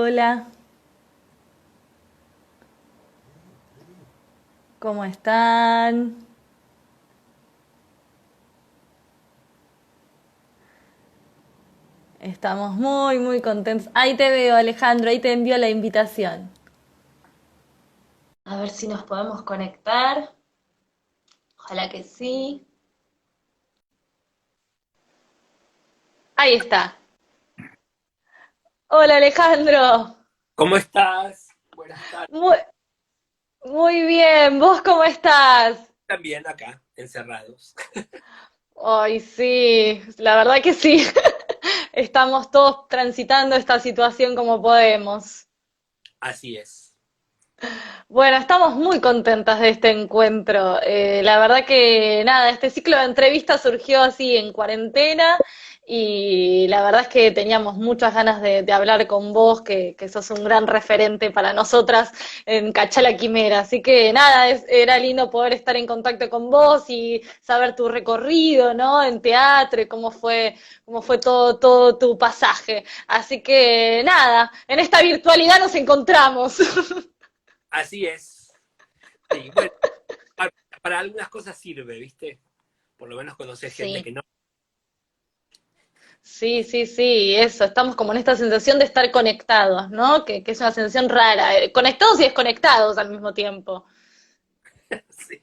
Hola, ¿cómo están? Estamos muy contentos. Ahí te veo, Alejandro, ahí te envío la invitación. A ver si nos podemos conectar. Ojalá que sí. Ahí está. Hola, Alejandro. ¿Cómo estás? Buenas tardes. Muy, muy bien, ¿vos cómo estás? También acá, encerrados. Ay, sí, la verdad que sí. Estamos todos transitando esta situación como podemos. Así es. Bueno, estamos muy contentas de este encuentro. La verdad que nada, este ciclo de entrevistas surgió así en cuarentena y la verdad es que teníamos muchas ganas de hablar con vos, que sos un gran referente para nosotras en Cachala Quimera. Así que nada, era lindo poder estar en contacto con vos y saber tu recorrido, ¿no? En teatro y cómo fue todo tu pasaje. Así que nada, en esta virtualidad nos encontramos. Así es. Sí, bueno, para, para algunas cosas sirve, ¿viste? Por lo menos conoces gente Sí. que no. Sí, eso, estamos como en esta sensación de estar conectados, ¿no? Que es una sensación rara, conectados y desconectados al mismo tiempo. Sí.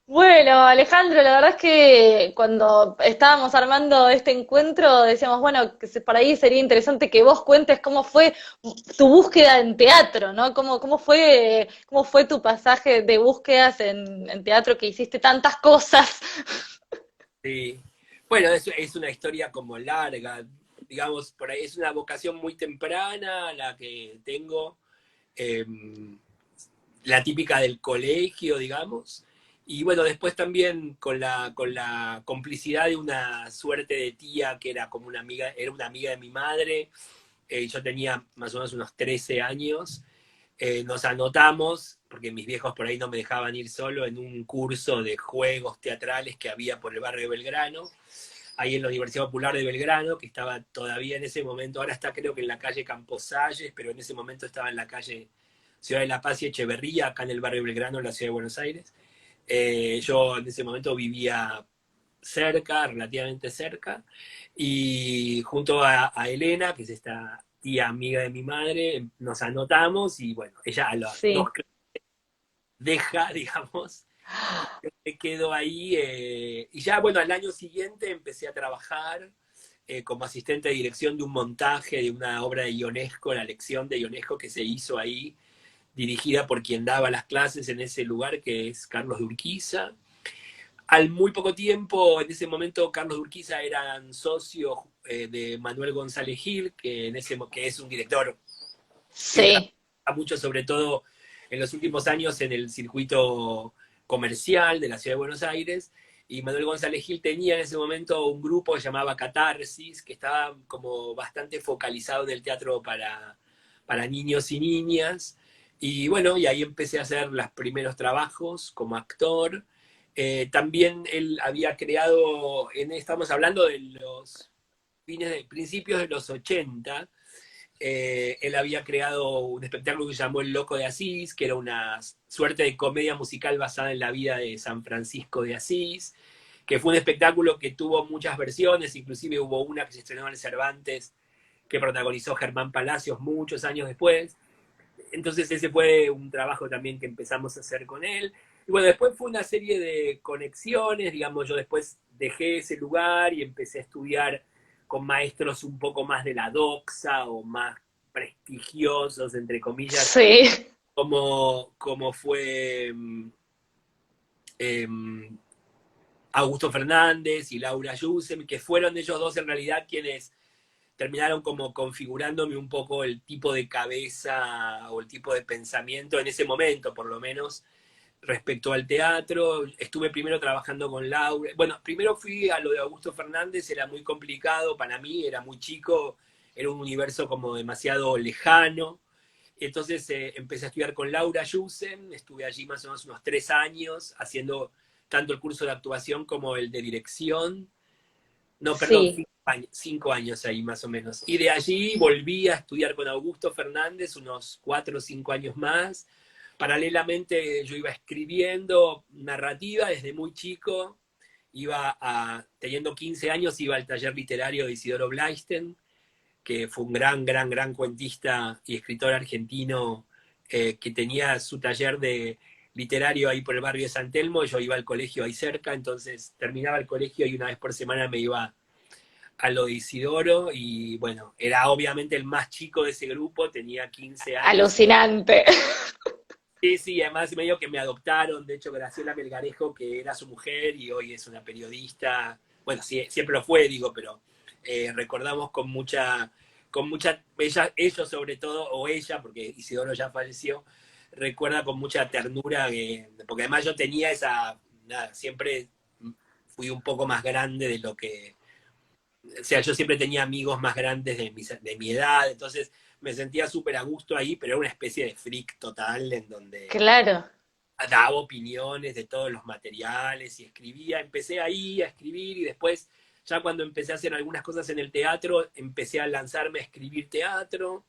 Bueno, Alejandro, la verdad es que cuando estábamos armando este encuentro decíamos, bueno, por ahí sería interesante que vos cuentes cómo fue tu búsqueda en teatro, ¿no? Cómo fue tu pasaje de búsquedas en teatro que hiciste tantas cosas. Sí. Bueno, es una historia como larga, digamos, por ahí es una vocación muy temprana la que tengo. eh, la típica del colegio, digamos. Y bueno, después también con la complicidad de una suerte de tía que era como una amiga, era una amiga de mi madre. Yo tenía más o menos unos 13 años. Nos anotamos, porque mis viejos por ahí no me dejaban ir solo, en un curso de juegos teatrales que había por el barrio de Belgrano, ahí en la Universidad Popular de Belgrano, que estaba todavía en ese momento, ahora está creo que en la calle Camposalles, pero en ese momento estaba en la calle Ciudad de la Paz y Echeverría, acá en el barrio de Belgrano, en la ciudad de Buenos Aires. Yo en ese momento vivía cerca, relativamente cerca, y junto a Elena, que es esta tía amiga de mi madre, nos anotamos y bueno, ella a las dos Sí. deja, digamos, yo me quedo ahí y ya bueno, al año siguiente empecé a trabajar como asistente de dirección de un montaje de una obra de Ionesco, la lección de Ionesco que se hizo ahí, dirigida por quien daba las clases en ese lugar, que es Carlos de Urquiza. Al muy poco tiempo, en ese momento, Carlos de Urquiza eran socios de Manuel González Gil, que es un director que trabaja Sí. mucho, sobre todo en los últimos años, en el circuito comercial de la ciudad de Buenos Aires. Y Manuel González Gil tenía en ese momento un grupo que se llamaba Catarsis, que estaba como bastante focalizado en el teatro para niños y niñas. Y bueno, y ahí empecé a hacer los primeros trabajos como actor. También él había creado, estamos hablando de los principios de los 80. Él había creado un espectáculo que se llamó El Loco de Asís, que era una suerte de comedia musical basada en la vida de San Francisco de Asís, que fue un espectáculo que tuvo muchas versiones, inclusive hubo una que se estrenó en el Cervantes, que protagonizó Germán Palacios muchos años después. Entonces ese fue un trabajo también que empezamos a hacer con él. Y bueno, después fue una serie de conexiones, digamos, yo después dejé ese lugar y empecé a estudiar con maestros un poco más de la doxa o más prestigiosos, entre comillas, Sí. como fue eh, Augusto Fernández y Laura Yusem, que fueron ellos dos en realidad quienes terminaron como configurándome un poco el tipo de cabeza o el tipo de pensamiento en ese momento, por lo menos, respecto al teatro. Estuve primero trabajando con Laura. Bueno, primero fui a lo de Augusto Fernández, era muy complicado para mí, era muy chico, era un universo como demasiado lejano. Entonces empecé a estudiar con Laura Yusen, estuve allí más o menos unos 3 años haciendo tanto el curso de actuación como el de dirección. No, perdón, Sí. 5 años ahí más o menos. Y de allí volví a estudiar con Augusto Fernández unos 4 o 5 años más. Paralelamente yo iba escribiendo narrativa desde muy chico, teniendo 15 años, iba al taller literario de Isidoro Blaisten, que fue un gran cuentista y escritor argentino, que tenía su taller de literario ahí por el barrio de San Telmo. Yo iba al colegio ahí cerca, entonces terminaba el colegio y una vez por semana me iba a lo de Isidoro, y bueno, era obviamente el más chico de ese grupo, tenía 15 años. Alucinante. Sí, sí, además medio que me adoptaron, de hecho Graciela Melgarejo, que era su mujer y hoy es una periodista, bueno, sí, siempre lo fue, digo, pero recordamos ellos sobre todo, o ella, porque Isidoro ya falleció, recuerda con mucha ternura, porque además yo tenía nada, siempre fui un poco más grande de lo que, o sea, yo siempre tenía amigos más grandes de mi edad, entonces me sentía súper a gusto ahí, pero era una especie de freak total en donde Claro. daba opiniones de todos los materiales y empecé ahí a escribir, y después, ya cuando empecé a hacer algunas cosas en el teatro, empecé a lanzarme a escribir teatro.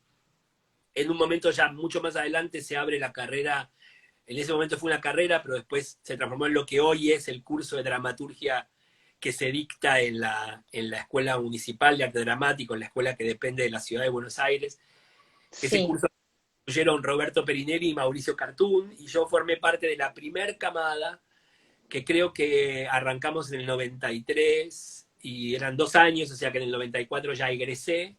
En un momento ya mucho más adelante se abre la carrera, en ese momento fue una carrera, pero después se transformó en lo que hoy es el curso de dramaturgia que se dicta en la Escuela Municipal de Arte Dramático, en la escuela que depende de la Ciudad de Buenos Aires. Ese Sí. curso incluyeron Roberto Perinelli y Mauricio Cartún, y yo formé parte de la primer camada, que creo que arrancamos en el 93, y eran 2 años, o sea que en el 94 ya egresé.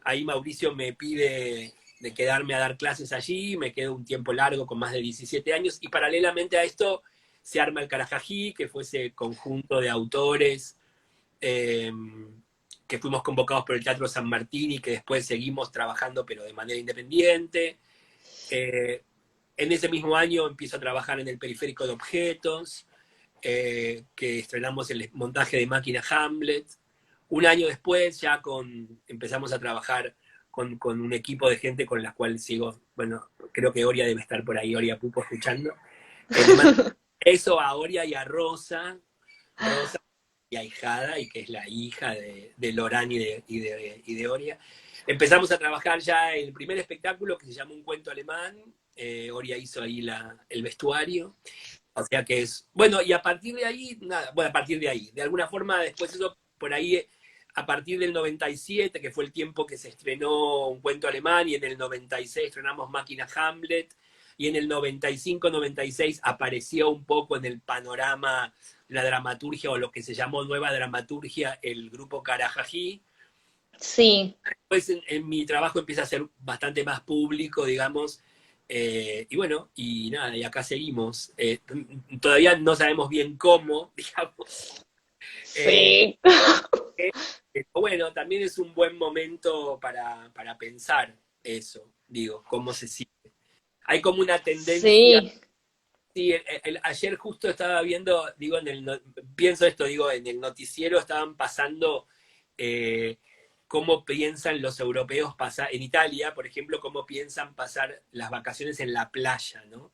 Ahí Mauricio me pide de quedarme a dar clases allí, me quedo un tiempo largo con más de 17 años, y paralelamente a esto se arma el Carajají, que fue ese conjunto de autores eh, que fuimos convocados por el Teatro San Martín y que después seguimos trabajando, pero de manera independiente. Eh, en ese mismo año empiezo a trabajar en el Periférico de Objetos, que estrenamos el montaje de Máquina Hamlet. Un año después ya empezamos a trabajar con un equipo de gente con la cual sigo, bueno, creo que Oria debe estar por ahí, Oria Pupo escuchando. Le mando eso a Oria y a Rosa y ahijada, y que es la hija de Lorán y de Oria. Empezamos a trabajar ya en el primer espectáculo, que se llama Un cuento alemán. Oria hizo ahí el vestuario. O sea que bueno, y a partir de ahí, nada, bueno, a partir de ahí, de alguna forma después eso, por ahí, a partir del 97, que fue el tiempo que se estrenó Un cuento alemán, y en el 96 estrenamos Máquina Hamlet, y en el 95-96 apareció un poco en el panorama la dramaturgia, o lo que se llamó nueva dramaturgia, el grupo Carajají. Sí. Después en mi trabajo empieza a ser bastante más público, digamos, y bueno, y nada, y acá seguimos. Todavía no sabemos bien cómo, digamos. Eh, Sí. pero bueno, también es un buen momento para pensar eso, digo, cómo se sigue. Hay como una tendencia. Sí. Sí, ayer justo estaba viendo, digo, pienso esto, digo, en el noticiero estaban pasando eh, cómo piensan los europeos pasar, en Italia, por ejemplo, cómo piensan pasar las vacaciones en la playa, ¿no?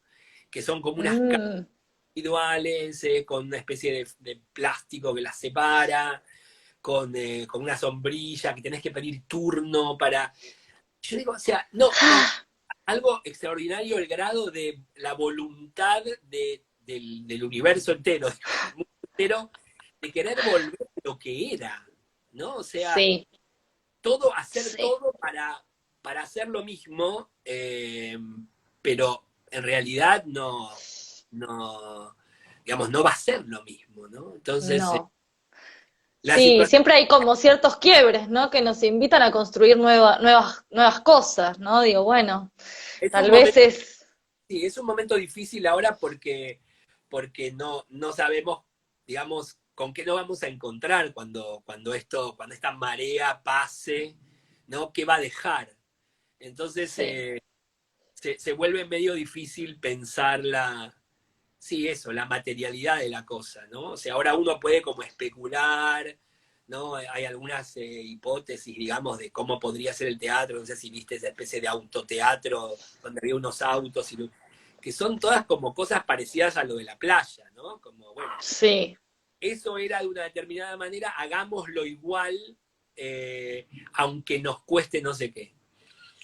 Que son como unas casas Mm. individuales, con una especie de plástico que las separa, con una sombrilla, que tenés que pedir turno para... Yo digo, o sea, no, algo extraordinario el grado de la voluntad del universo entero, del mundo entero, de querer volver a lo que era, ¿no? O sea, Sí. hacer Sí. todo para hacer lo mismo, pero en realidad no, digamos, no va a ser lo mismo, ¿no? Entonces, No. la Sí, situación siempre hay como ciertos quiebres, ¿no? Que nos invitan a construir nuevas cosas, ¿no? Digo, bueno, es un tal vez momento, es. sí, es un momento difícil ahora porque no sabemos, digamos, con qué nos vamos a encontrar cuando esta marea pase, ¿no? ¿Qué va a dejar? Entonces Sí. se vuelve medio difícil pensar sí, eso, la materialidad de la cosa, ¿no? O sea, ahora uno puede como especular, ¿no? Hay algunas hipótesis, digamos, de cómo podría ser el teatro. No sé si viste esa especie de autoteatro donde había unos autos, que son todas como cosas parecidas a lo de la playa, ¿no? Como, bueno, Sí. eso era de una determinada manera, hagámoslo igual, aunque nos cueste no sé qué.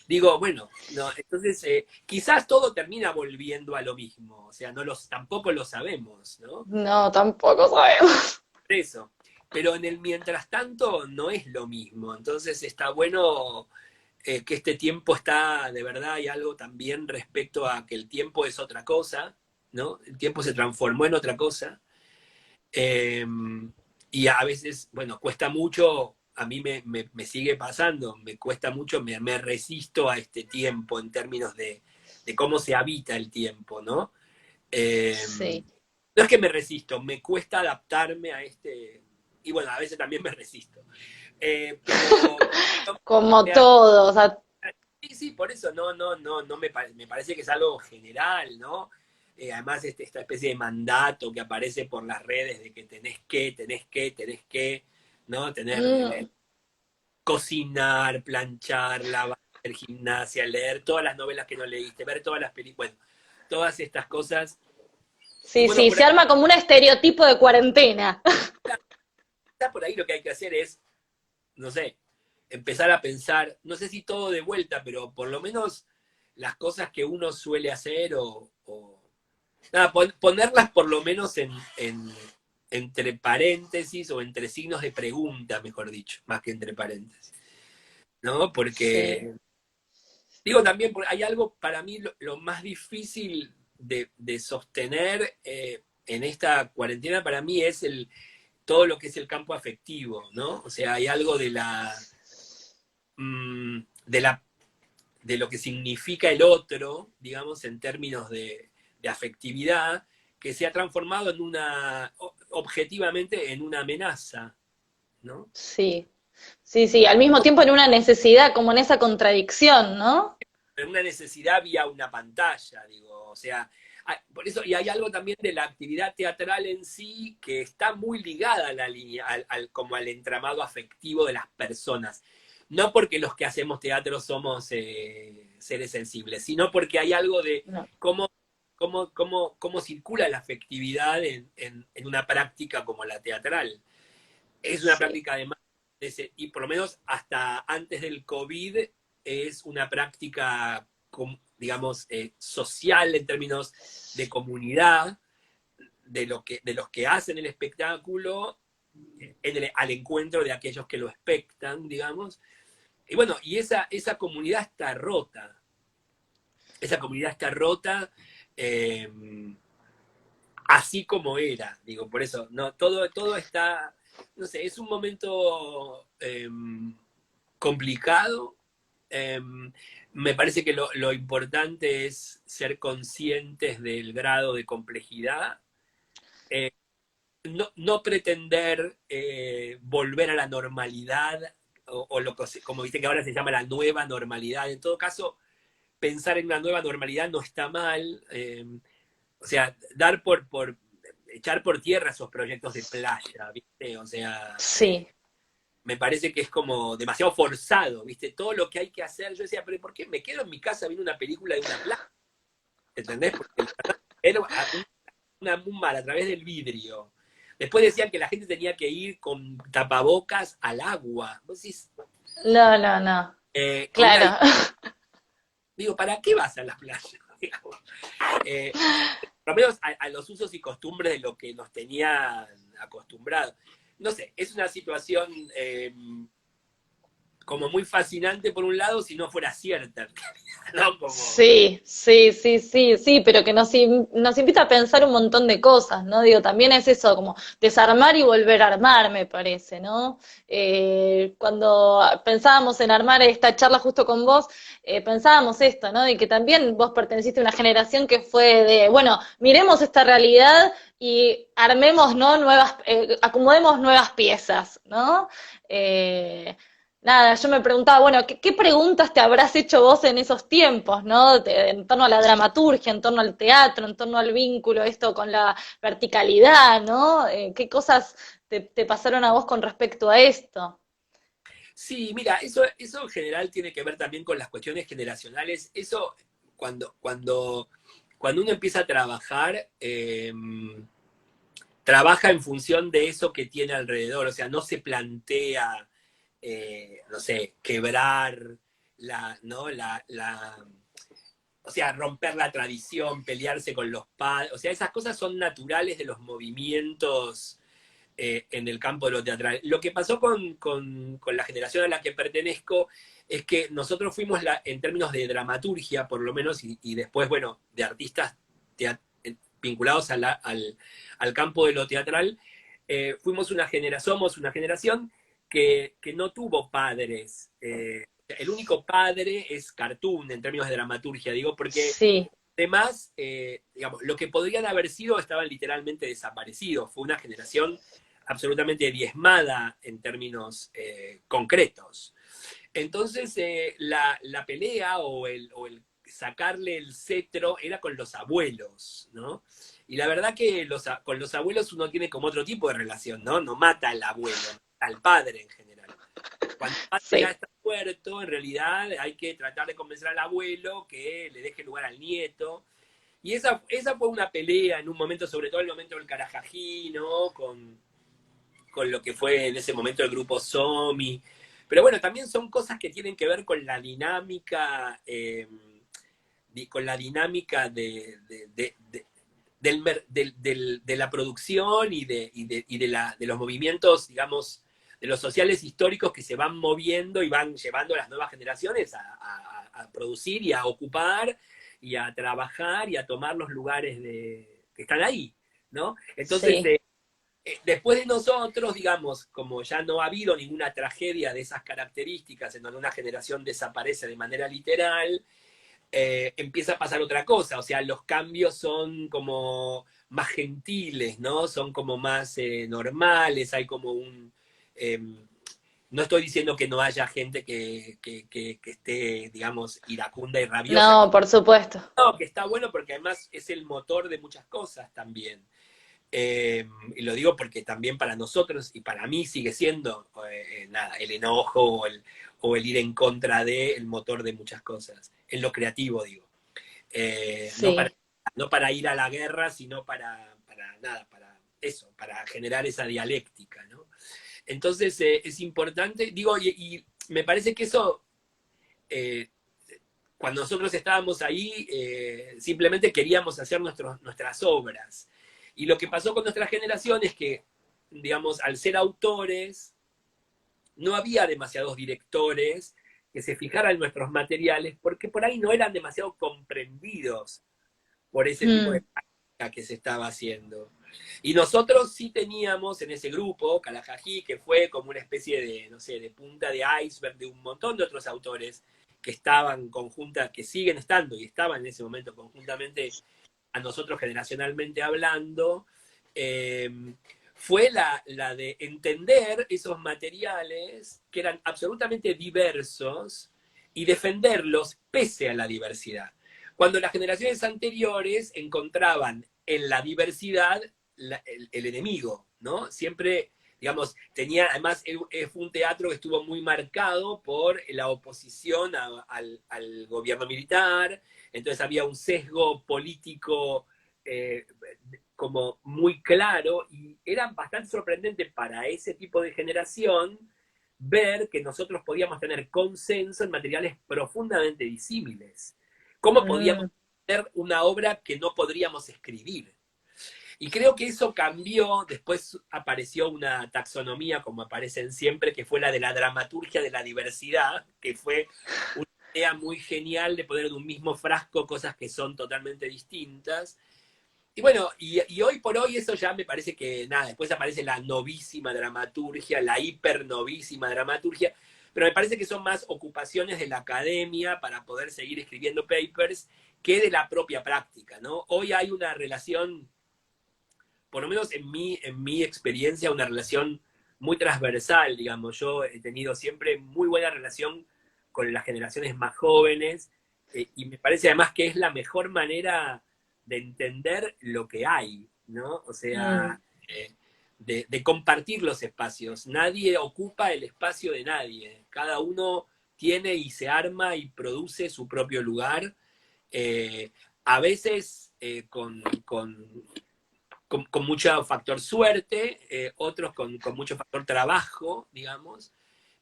Digo, bueno, no, entonces quizás todo termina volviendo a lo mismo, o sea, tampoco lo sabemos, ¿no? No, tampoco sabemos. Por eso. Pero en el mientras tanto no es lo mismo, entonces está bueno que este tiempo está, de verdad, hay algo también respecto a que el tiempo es otra cosa, ¿no? El tiempo se transformó en otra cosa. Eh, y a veces, bueno, cuesta mucho, a mí me sigue pasando, me cuesta mucho, me resisto a este tiempo en términos de cómo se habita el tiempo, ¿no? Sí, No es que me resisto, me cuesta adaptarme a este, y bueno, a veces también me resisto. Pero como todo, o sea, sí, sí, por eso no me parece que es algo general, ¿no? Además, esta especie de mandato que aparece por las redes de que tenés que, ¿no? mm, Cocinar, planchar, lavar, hacer gimnasia, leer todas las novelas que no leíste, ver todas las películas, bueno, todas estas cosas. Y sí, bueno, sí, por se ahí, arma como un estereotipo de cuarentena. por ahí lo que hay que hacer es, no sé, empezar a pensar, no sé si todo de vuelta, pero por lo menos las cosas que uno suele hacer nada, ponerlas por lo menos entre paréntesis o entre signos de pregunta, mejor dicho, más que entre paréntesis, ¿no? Sí, Porque, digo también, hay algo para mí lo más difícil de sostener en esta cuarentena, para mí es todo lo que es el campo afectivo, ¿no? O sea, hay algo de la de lo que significa el otro, digamos, en términos de afectividad, que se ha transformado objetivamente en una amenaza, ¿no? sí, sí, sí, al mismo tiempo en una necesidad, como en esa contradicción, ¿no? En una necesidad vía una pantalla, digo, o sea, por eso, y hay algo también de la actividad teatral en sí que está muy ligada a la línea, como al entramado afectivo de las personas. No porque los que hacemos teatro somos seres sensibles, sino porque hay algo de No, cómo circula la afectividad en una práctica como la teatral. Es una sí, práctica además, y por lo menos hasta antes del COVID, es una práctica, digamos, social en términos de comunidad, de los que hacen el espectáculo al encuentro de aquellos que lo espectan, digamos. Y bueno, y esa comunidad está rota. Esa comunidad está rota. eh, Así como era, digo, por eso, no, todo está, no sé, es un momento complicado. eh, Me parece que lo importante es ser conscientes del grado de complejidad, eh, no pretender volver a la normalidad, o lo que, como dice que ahora se llama la nueva normalidad. En todo caso, pensar en una nueva normalidad no está mal. O sea, echar por tierra esos proyectos de playa, ¿viste? O sea, sí, me parece que es como demasiado forzado, ¿viste? Todo lo que hay que hacer, yo decía, pero ¿por qué me quedo en mi casa viendo una película de una playa? ¿Entendés? Porque era un mar a través del vidrio. Después decían que la gente tenía que ir con tapabocas al agua. Vos decís, no, no, no, con claro, digo, ¿para qué vas a las playas? Eh, por lo menos a los usos y costumbres de lo que nos tenían acostumbrados. No sé, es una situación como muy fascinante por un lado, si no fuera cierta, ¿no? Como, sí, sí, sí, sí, sí, pero que nos invita a pensar un montón de cosas, ¿no? Digo, también es eso, como desarmar y volver a armar, me parece, ¿no? Cuando pensábamos en armar esta charla justo con vos, pensábamos esto, ¿no? Y que también vos perteneciste a una generación que fue de, bueno, miremos esta realidad y armemos, ¿no? Acomodemos nuevas piezas, ¿no? Eh, Nada, yo me preguntaba, bueno, ¿qué preguntas te habrás hecho vos en esos tiempos, ¿no? En torno a la dramaturgia, en torno al teatro, en torno al vínculo, esto con la verticalidad, ¿no? ¿Qué cosas te pasaron a vos con respecto a esto? sí, mira, eso en general tiene que ver también con las cuestiones generacionales. Eso, cuando uno empieza a trabajar, trabaja en función de eso que tiene alrededor, o sea, no se plantea, no sé, quebrar ¿no? O sea, romper la tradición, pelearse con los padres, o sea, esas cosas son naturales de los movimientos en el campo de lo teatral. Lo que pasó con la generación a la que pertenezco es que nosotros fuimos, en términos de dramaturgia, por lo menos, y después, bueno, de artistas vinculados al campo de lo teatral, somos una generación que no tuvo padres. El único padre es Cartoon en términos de dramaturgia, digo, porque Sí, además, digamos, lo que podrían haber sido estaban literalmente desaparecidos. Fue una generación absolutamente diezmada en términos concretos. Entonces, la pelea o el sacarle el cetro era con los abuelos, ¿no? Y la verdad que con los abuelos uno tiene como otro tipo de relación, ¿no? No mata al abuelo, mata al padre en general. Cuando el padre ya sí. está muerto, en realidad hay que tratar de convencer al abuelo que le deje lugar al nieto. Y esa fue una pelea en un momento, sobre todo en el momento del Carajají, ¿no? Con lo que fue en ese momento el grupo Somi. Pero bueno, también son cosas que tienen que ver con la dinámica, con la dinámica de la producción y de los movimientos, digamos, de los sociales históricos que se van moviendo y van llevando a las nuevas generaciones a producir y a ocupar y a trabajar y a tomar los lugares que están ahí, ¿no? Entonces, Sí. después de nosotros, digamos, como ya no ha habido ninguna tragedia de esas características en donde una generación desaparece de manera literal, empieza a pasar otra cosa, o sea, los cambios son como más gentiles, ¿no? Son como más normales, hay como eh, no estoy diciendo que no haya gente que esté, digamos, iracunda y rabiosa, No, por supuesto. no, que está bueno porque además es el motor de muchas cosas también. Y lo digo porque también para nosotros y para mí sigue siendo nada, el enojo o el ir en contra de el motor de muchas cosas, en lo creativo digo. No, para, Sí. no para ir a la guerra, sino para nada, para eso, para generar esa dialéctica, ¿no? Entonces es importante, digo, y me parece que eso, eh, cuando nosotros estábamos ahí, simplemente queríamos hacer nuestras obras. Y lo que pasó con nuestra generación es que, digamos, al ser autores, no había demasiados directores que se fijaran en nuestros materiales porque por ahí no eran demasiado comprendidos por ese tipo de Mm, práctica que se estaba haciendo. Y nosotros sí teníamos en ese grupo, Calajají, que fue como una especie de, no sé, de punta de iceberg de un montón de otros autores que estaban conjuntas, que siguen estando y estaban en ese momento conjuntamente a nosotros generacionalmente hablando, eh, fue la de entender esos materiales que eran absolutamente diversos y defenderlos pese a la diversidad. Cuando las generaciones anteriores encontraban en la diversidad el enemigo, ¿no? Siempre, digamos, tenía, además, fue un teatro que estuvo muy marcado por la oposición al gobierno militar, entonces había un sesgo político eh, como muy claro y era bastante sorprendente para ese tipo de generación ver que nosotros podíamos tener consenso en materiales profundamente disímiles. ¿Cómo podíamos mm. hacer una obra que no podríamos escribir? Y creo que eso cambió, después apareció una taxonomía, como aparecen siempre, que fue la de la dramaturgia de la diversidad, que fue una idea muy genial de poner en un mismo frasco cosas que son totalmente distintas. Y bueno, y hoy por hoy eso ya me parece que nada, después aparece la novísima dramaturgia, la hipernovísima dramaturgia, pero me parece que son más ocupaciones de la academia para poder seguir escribiendo papers que de la propia práctica, ¿no? Hoy hay una relación, por lo menos en mi experiencia, una relación muy transversal, digamos. Yo he tenido siempre muy buena relación con las generaciones más jóvenes y me parece además que es la mejor manera de entender lo que hay, ¿no? O Mm, sea, de compartir los espacios. Nadie ocupa el espacio de nadie. Cada uno tiene y se arma y produce su propio lugar. A veces con con mucho factor suerte, otros con mucho factor trabajo, digamos.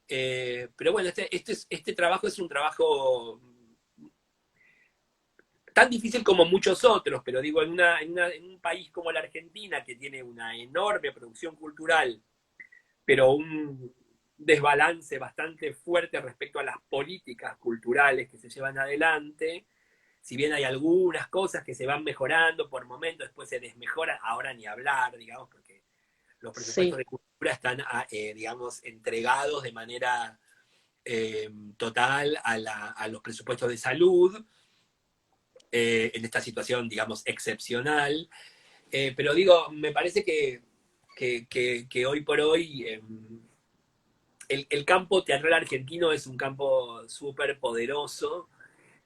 Pero bueno, este trabajo es un trabajo tan difícil como muchos otros, pero digo, en un país como la Argentina, que tiene una enorme producción cultural, pero un desbalance bastante fuerte respecto a las políticas culturales que se llevan adelante, si bien hay algunas cosas que se van mejorando por momentos, después se desmejoran, ahora ni hablar, digamos, porque los presupuestos Sí. de cultura están, digamos, entregados de manera total a los presupuestos de salud, en esta situación, digamos, excepcional. Pero digo, me parece que hoy por hoy el campo teatral argentino es un campo súper poderoso,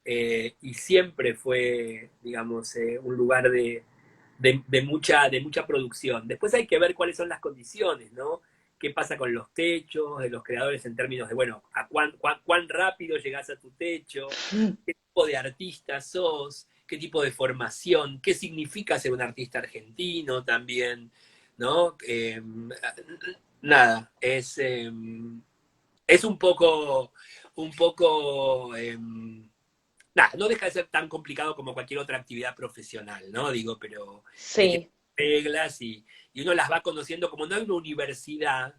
y siempre fue, digamos, un lugar de mucha producción. Después hay que ver cuáles son las condiciones, ¿no? ¿Qué pasa con los techos de los creadores en términos de, bueno, a cuán rápido llegás a tu techo? ¿Qué tipo de artista sos? ¿Qué tipo de formación? ¿Qué significa ser un artista argentino también? ¿No? Nada, es un poco nada, no deja de ser tan complicado como cualquier otra actividad profesional, ¿no? Digo, pero tiene Sí. reglas y uno las va conociendo, como no hay una universidad,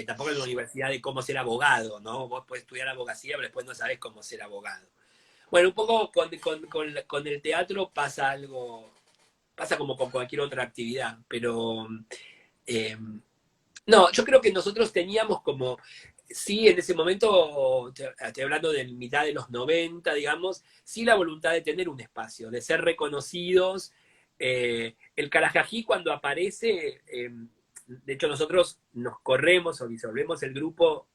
tampoco hay una universidad de cómo ser abogado, ¿no? Vos podés estudiar abogacía, pero después no sabés cómo ser abogado. Bueno, un poco con el teatro pasa algo, pasa como con cualquier otra actividad, pero eh, no, yo creo que nosotros teníamos como, sí, en ese momento, estoy hablando de mitad de los 90, digamos, sí la voluntad de tener un espacio, de ser reconocidos. El Carajají cuando aparece, de hecho nosotros nos corremos o disolvemos el grupo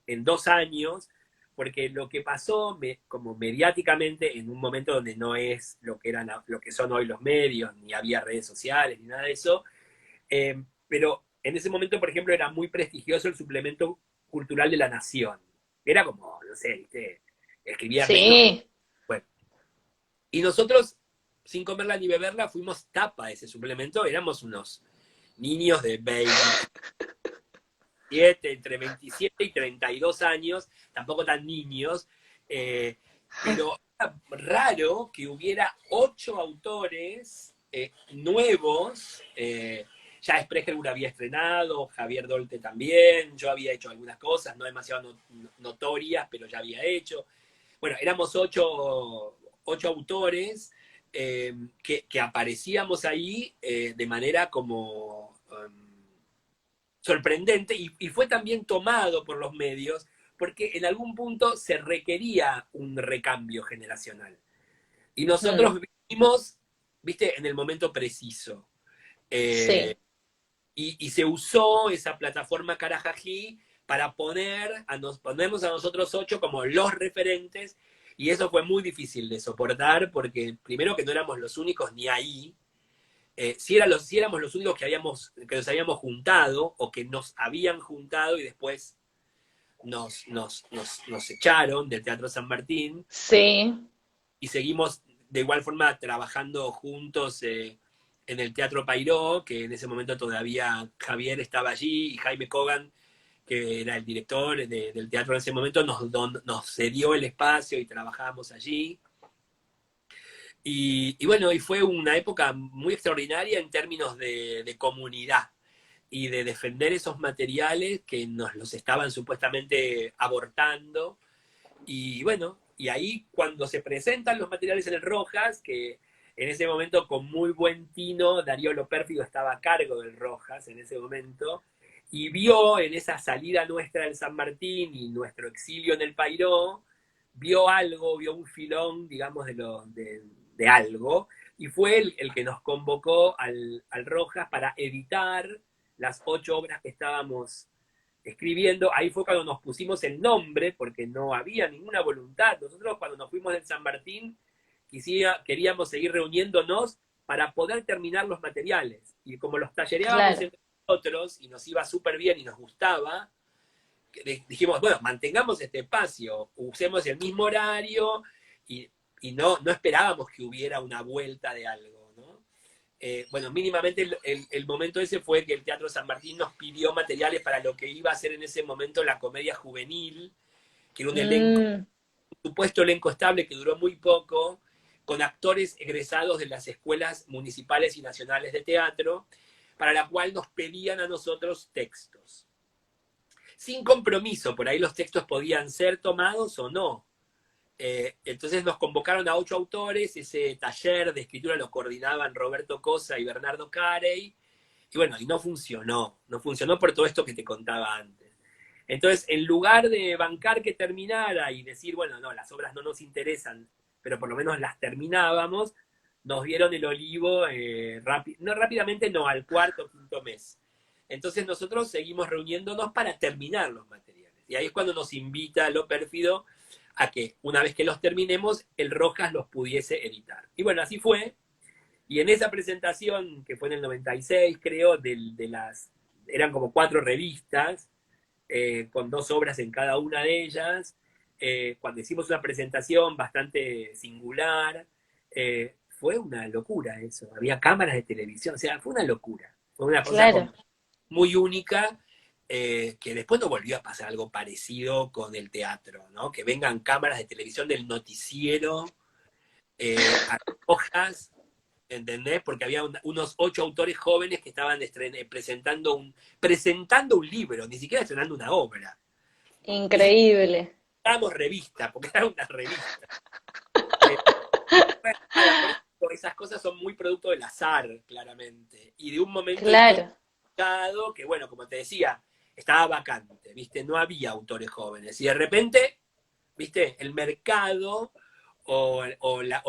en 2 años, porque lo que pasó como mediáticamente en un momento donde no es lo que son hoy los medios, ni había redes sociales, ni nada de eso, pero en ese momento, por ejemplo, era muy prestigioso el suplemento cultural de La Nación. Era como, no sé, ¿viste? Escribía menos. Sí. Bueno, y nosotros, sin comerla ni beberla, fuimos tapa de ese suplemento. Éramos unos niños de 27, entre 27 y 32 años, tampoco tan niños, pero era raro que hubiera 8 autores nuevos. Ya Sprecher había estrenado, Javier Dolte también, yo había hecho algunas cosas, no demasiado notorias, pero ya había hecho. Bueno, éramos 8 autores, que aparecíamos ahí de manera como sorprendente, y fue también tomado por los medios porque en algún punto se requería un recambio generacional. Y Mm. nosotros vivimos, viste, en el momento preciso. Eh, Sí. y se usó esa plataforma Carajají para ponernos a nosotros 8 como los referentes, y eso fue muy difícil de soportar porque primero que no éramos los únicos ni ahí, si éramos los únicos que nos habíamos juntado o que nos habían juntado y después nos echaron del Teatro San Martín, Sí. y seguimos de igual forma trabajando juntos en el Teatro Pairó, que en ese momento todavía Javier estaba allí y Jaime Kogan, que era el director del teatro en ese momento, nos cedió el espacio y trabajamos allí. Y bueno, y fue una época muy extraordinaria en términos de comunidad y de defender esos materiales que nos los estaban supuestamente abortando. Y bueno, y ahí cuando se presentan los materiales en el Rojas, que en ese momento con muy buen tino, Darío Lo Pérfido estaba a cargo del Rojas en ese momento, y vio en esa salida nuestra del San Martín y nuestro exilio en el Pairó, vio algo, vio un filón, digamos, de algo, y fue el que nos convocó al Rojas para editar las 8 obras que estábamos escribiendo. Ahí fue cuando nos pusimos el nombre, porque no había ninguna voluntad. Nosotros cuando nos fuimos del San Martín, queríamos seguir reuniéndonos para poder terminar los materiales. Y como los tallereábamos Claro. entre nosotros y nos iba súper bien y nos gustaba, dijimos, bueno, mantengamos este espacio, usemos el mismo horario, y no esperábamos que hubiera una vuelta de algo, ¿no? bueno, mínimamente el momento ese fue que el Teatro San Martín nos pidió materiales para lo que iba a ser en ese momento la comedia juvenil, que era un elenco, Mm, un supuesto elenco estable que duró muy poco, con actores egresados de las escuelas municipales y nacionales de teatro, para la cual nos pedían a nosotros textos. Sin compromiso, por ahí los textos podían ser tomados o no. Entonces nos convocaron a 8 autores, ese taller de escritura lo coordinaban Roberto Cosa y Bernardo Carey, y bueno, y no funcionó por todo esto que te contaba antes. Entonces, en lugar de bancar que terminara y decir, bueno, no, las obras no nos interesan, pero por lo menos las terminábamos, nos dieron el olivo no rápidamente, no, al cuarto o quinto mes. Entonces nosotros seguimos reuniéndonos para terminar los materiales. Y ahí es cuando nos invita Lo Pérfido a que una vez que los terminemos, el Rojas los pudiese editar. Y bueno, así fue. Y en esa presentación, que fue en el 96, creo, eran como 4 revistas, con 2 obras en cada una de ellas, cuando hicimos una presentación bastante singular, fue una locura eso. Había cámaras de televisión, o sea, fue una locura. Fue una cosa como claro. muy única, que después no volvió a pasar algo parecido con el teatro, ¿no? Que vengan cámaras de televisión del noticiero, a hojas, ¿entendés? Porque había unos 8 autores jóvenes que estaban presentando un libro, ni siquiera estrenando una obra. Ni siquiera Increíble. estábamos revista, porque era una revista. Eh, bueno, nada, por eso esas cosas son muy producto del azar, claramente, y de un momento histórico Claro. que, bueno, como te decía, estaba vacante, ¿viste? No había autores jóvenes. Y de repente, ¿viste? El mercado o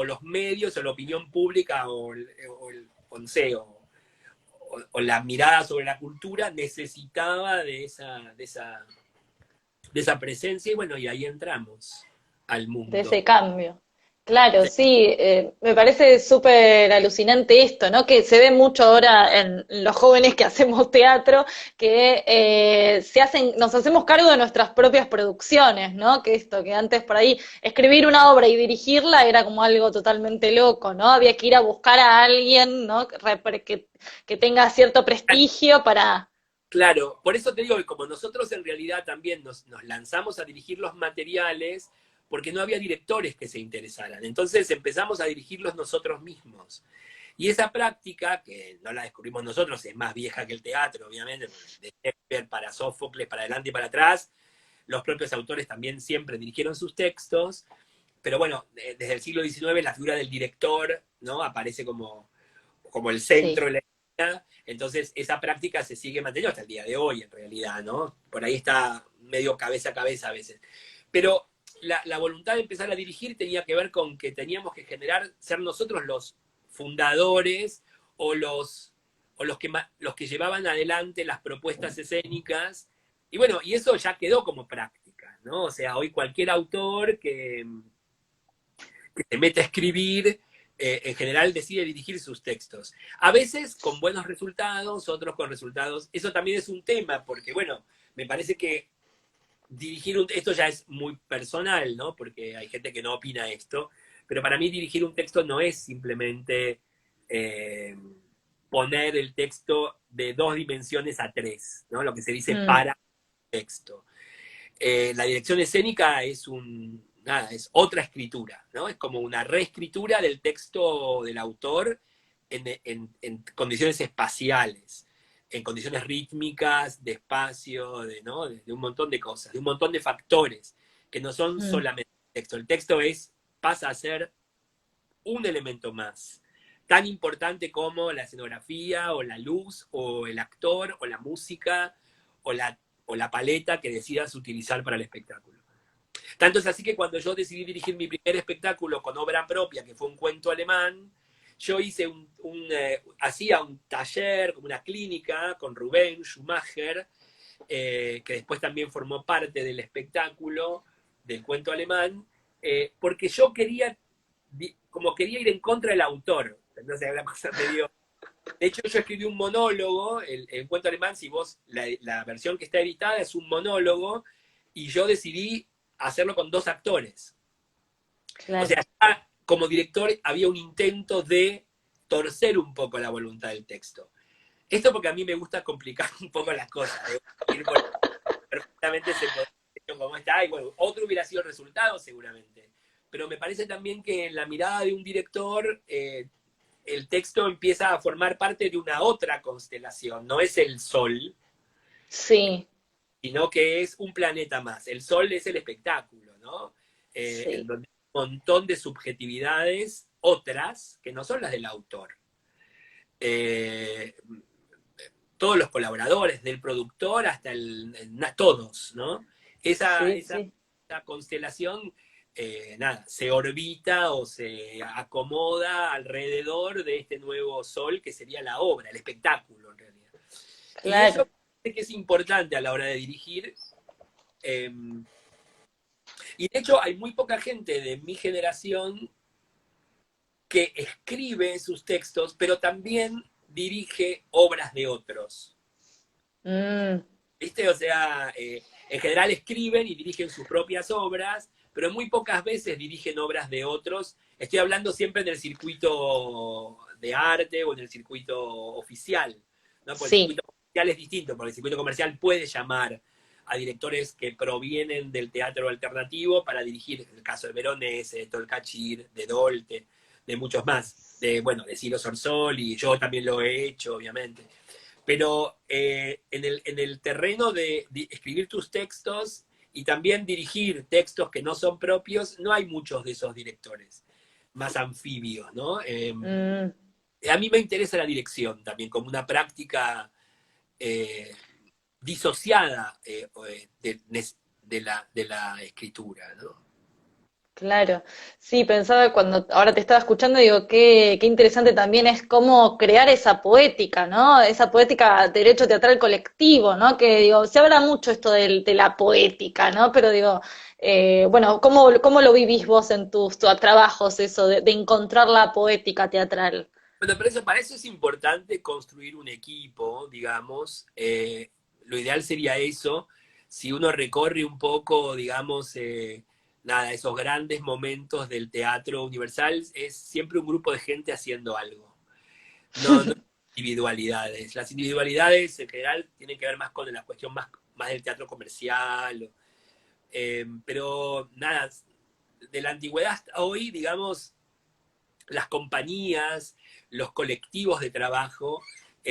los medios o la opinión pública o no sé, o la mirada sobre la cultura necesitaba de esa presencia y bueno, y ahí entramos al De mundo. ese cambio. Claro, Sí, sí, me parece súper alucinante esto, ¿no? Que se ve mucho ahora en los jóvenes que hacemos teatro, que nos hacemos cargo de nuestras propias producciones, ¿no? Que esto, que antes por ahí escribir una obra y dirigirla era como algo totalmente loco, ¿no? Había que ir a buscar a alguien, ¿no? Que tenga cierto prestigio para... claro, por eso te digo que como nosotros en realidad también nos lanzamos a dirigir los materiales, porque no había directores que se interesaran. Entonces empezamos a dirigirlos nosotros mismos. Y esa práctica, que no la descubrimos nosotros, es más vieja que el teatro, obviamente, de Shakespeare para Sófocles, para adelante y para atrás, los propios autores también siempre dirigieron sus textos, pero bueno, desde el siglo XIX la figura del director, ¿no? Aparece como el centro Sí. de la escena, entonces esa práctica se sigue manteniendo hasta el día de hoy, en realidad, ¿no? Por ahí está medio cabeza a cabeza a veces. Pero la voluntad de empezar a dirigir tenía que ver con que teníamos que ser nosotros los fundadores o los que llevaban adelante las propuestas escénicas. Y bueno, y eso ya quedó como práctica, ¿no? O sea, hoy cualquier autor que se mete a escribir, en general decide dirigir sus textos. A veces con buenos resultados, otros con resultados. Eso también es un tema, porque bueno, me parece que esto ya es muy personal, ¿no? Porque hay gente que no opina esto, pero para mí dirigir un texto no es simplemente eh, poner el texto de 2 dimensiones a 3, ¿no? Lo que se dice Mm, para texto. La dirección escénica es otra escritura, ¿no? Es como una reescritura del texto del autor en condiciones espaciales, en condiciones rítmicas, de espacio, ¿no? de un montón de cosas, de un montón de factores, que no son mm, solamente el texto. El texto pasa a ser un elemento más, tan importante como la escenografía, o la luz, o el actor, o la música, o la paleta que decidas utilizar para el espectáculo. Tanto es así que cuando yo decidí dirigir mi primer espectáculo con obra propia, que fue un cuento alemán, yo hice hacía un taller, como una clínica, con Rubén Schumacher, que después también formó parte del espectáculo del cuento alemán, porque yo quería ir en contra del autor. Entonces, una cosa medio. De hecho, yo escribí un monólogo, el cuento alemán, si vos, la versión que está editada es un monólogo, y yo decidí hacerlo con 2 actores. O claro. sea, ya como director había un intento de torcer un poco la voluntad del texto. Esto porque a mí me gusta complicar un poco las cosas. Perfectamente se puede como está, y bueno, otro hubiera sido el resultado seguramente. Pero me parece también que en la mirada de un director, el texto empieza a formar parte de una otra constelación. No es el Sol, Sí, sino que es un planeta más. El Sol es el espectáculo, ¿no? En sí, donde hay un montón de subjetividades otras que no son las del autor. Eh, Todos los colaboradores, del productor hasta todos, ¿no? Esa, sí, esa, sí. esa constelación, nada, se orbita o se acomoda alrededor de este nuevo sol que sería la obra, el espectáculo en realidad. Y eso Claro. que es importante a la hora de dirigir. eh, y de hecho hay muy poca gente de mi generación que escribe sus textos, pero también dirige obras de otros. Mm, ¿Viste? O sea, en general escriben y dirigen sus propias obras, pero muy pocas veces dirigen obras de otros. Estoy hablando siempre en el circuito de arte o en el circuito oficial, ¿no? Porque el sí, circuito oficial es distinto, porque el circuito comercial puede llamar a directores que provienen del teatro alternativo para dirigir, en el caso de Veronese, de Tolcachir, de Dolte, de muchos más, bueno, de Ciro Sorsoli, yo también lo he hecho, obviamente. Pero en el terreno de escribir tus textos y también dirigir textos que no son propios, no hay muchos de esos directores más anfibios, ¿no? mm, A mí me interesa la dirección también como una práctica eh, disociada de la escritura, ¿no? claro. Sí, pensaba cuando ahora te estaba escuchando, digo, qué interesante también es cómo crear esa poética, ¿no? Esa poética de derecho teatral colectivo, ¿no? Que digo, se habla mucho esto de la poética, ¿no? Pero digo, bueno, ¿cómo lo vivís vos en tus trabajos, eso de encontrar la poética teatral? Bueno, pero eso, para eso es importante construir un equipo, digamos. Lo ideal sería eso. Si uno recorre un poco, digamos, nada, esos grandes momentos del teatro universal, es siempre un grupo de gente haciendo algo. No, no individualidades. Las individualidades en general tienen que ver más con la cuestión más del teatro comercial. Pero nada, de la antigüedad hasta hoy, digamos, las compañías, los colectivos de trabajo